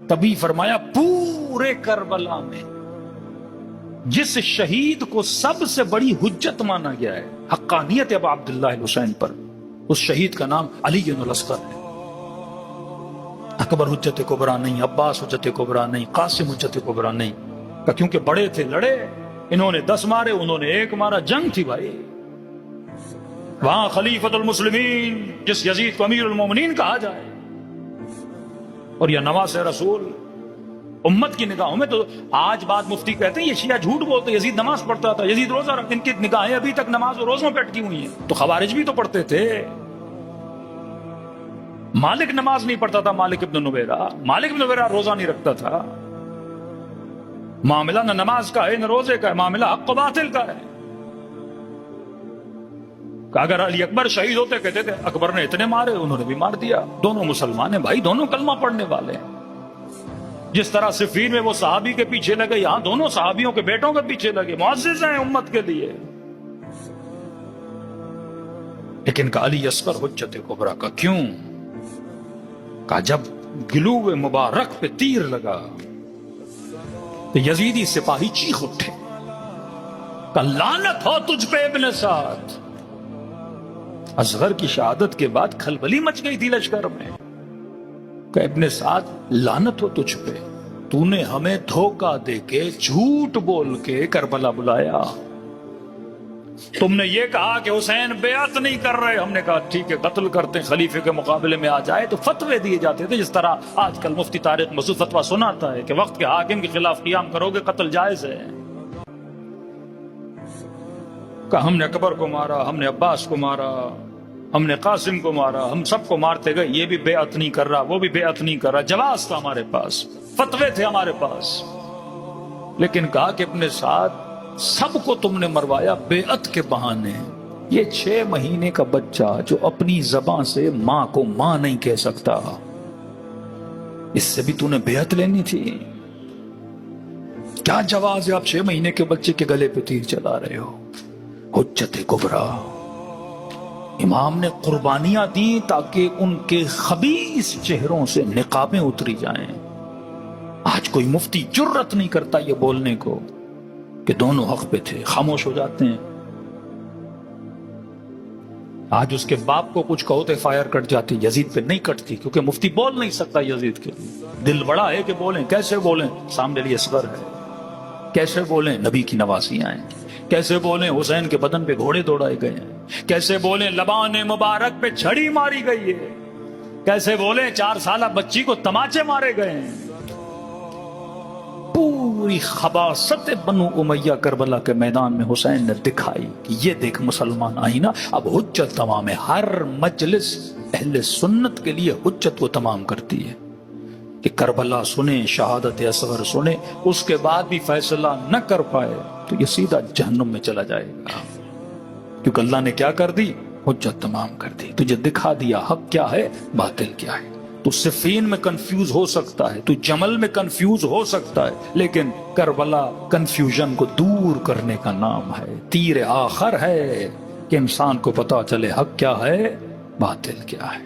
تبھی فرمایا پورے کربلا میں جس شہید کو سب سے بڑی حجت مانا گیا ہے حقانیت ابا عبداللہ الحسین پر، اس شہید کا نام علی الاصغر ہے۔ اکبر حجت کبریٰ نہیں، عباس حجت کبریٰ نہیں، قاسم حجت کبریٰ نہیں، کیونکہ بڑے تھے، لڑے، انہوں نے 10 مارے، انہوں نے 1 مارا، جنگ تھی بھائی۔ وہاں خلیفۃ المسلمین جس یزید کو امیر المومنین کہا جائے، اور یہ نواز رسول امت کی نگاہوں میں تو آج بات مفتی کہتے ہیں یہ شیعہ جھوٹ بولتے، یزید نماز پڑھتا تھا، یزید روزہ رکھتا، ان کی نگاہیں ابھی تک نماز اور روزوں پہ اٹکی ہوئی ہیں۔ تو خوارج بھی تو پڑھتے تھے، مالک نماز نہیں پڑھتا تھا، مالک ابن نویرہ روزہ نہیں رکھتا تھا۔ معاملہ نہ نماز کا ہے نہ روزے کا ہے، معاملہ حق و باطل کا ہے۔ کہ اگر علی اکبر شہید ہوتے کہتے تھے اکبر نے اتنے مارے، انہوں نے بھی مار دیا، دونوں مسلمان ہیں بھائی، دونوں کلمہ پڑھنے والے ہیں۔ جس طرح صفین میں وہ صحابی کے پیچھے لگے، یہاں دونوں صحابیوں کے بیٹوں کے پیچھے لگے، معزز ہیں امت کے لیے۔ لیکن کہ علی اصغر حجت کبریٰ کا کیوں؟ کہ جب گلو مبارک پہ تیر لگا تو یزیدی سپاہی چیخ اٹھے کہ لعنت ہو تجھ پہ ابن سعد۔ اصغر کی شہادت کے بعد کھلبلی مچ گئی تھی لشکر میں کہ ابن سعد لعنت ہو تجھ پہ، تو نے ہمیں دھوکہ دے کے جھوٹ بول کے کربلا بلایا، تم نے یہ کہا کہ حسین بیعت نہیں کر رہے، ہم نے کہا ٹھیک ہے قتل کرتے ہیں، خلیفے کے مقابلے میں آ جائے تو فتوے دیے جاتے تھے، جس طرح آج کل مفتی طارق مسعود فتویٰ سناتا ہے کہ وقت کے حاکم کے خلاف قیام کرو گے قتل جائز ہے۔ کہ ہم نے اکبر کو مارا، ہم نے عباس کو مارا، ہم نے قاسم کو مارا، ہم سب کو مارتے گئے، یہ بھی بیعت نہیں کر رہا، وہ بھی بیعت نہیں کر رہا، جواز تھا ہمارے پاس، فتوے تھے ہمارے پاس۔ لیکن کہا کہ اپنے ساتھ سب کو تم نے مروایا بیعت کے بہانے۔ یہ 6 مہینے کا بچہ جو اپنی زبان سے ماں کو ماں نہیں کہہ سکتا، اس سے بھی تو نے بیعت لینی تھی؟ کیا جواز ہے آپ 6 مہینے کے بچے کے گلے پہ تیر چلا رہے ہو؟ حجت کبریٰ۔ امام نے قربانیاں دی تاکہ ان کے خبیث چہروں سے نقابیں اتری جائیں۔ آج کوئی مفتی جرت نہیں کرتا یہ بولنے کو کہ دونوں حق پہ تھے، خاموش ہو جاتے ہیں۔ آج اس کے باپ کو کچھ کہو تو فائر کٹ جاتی، یزید پہ نہیں کٹتی کیونکہ مفتی بول نہیں سکتا یزید کے لیے، دل بڑا ہے کہ بولیں، کیسے بولیں؟ سامنے علی اصغر ہے، کیسے بولیں؟ نبی کی نواسیاں ہیں، کیسے بولیں؟ حسین کے بدن پہ گھوڑے دوڑائے گئے ہیں، کیسے بولیں؟ لبان مبارک پہ چھڑی ماری گئی ہے، کیسے بولیں؟ 4 سالہ بچی کو تماچے مارے گئے ہیں۔ پوری خباثت بنو امیہ کربلا کے میدان میں حسین نے دکھائی کہ یہ دیکھ مسلمان آئینہ، اب حجت تمام ہے۔ ہر مجلس اہل سنت کے لیے حجت کو تمام کرتی ہے کہ کربلا سنیں، شہادت اصغر سنیں، اس کے بعد بھی فیصلہ نہ کر پائے تو یہ سیدھا جہنم میں چلا جائے گا، کیونکہ اللہ نے کیا کر دی؟ حجت تمام کر دی، تجھے دکھا دیا حق کیا ہے باطل کیا ہے۔ تو صفین میں کنفیوز ہو سکتا ہے، تو جمل میں کنفیوز ہو سکتا ہے، لیکن کربلا کنفیوژن کو دور کرنے کا نام ہے، تیر آخر ہے کہ انسان کو پتا چلے حق کیا ہے باطل کیا ہے۔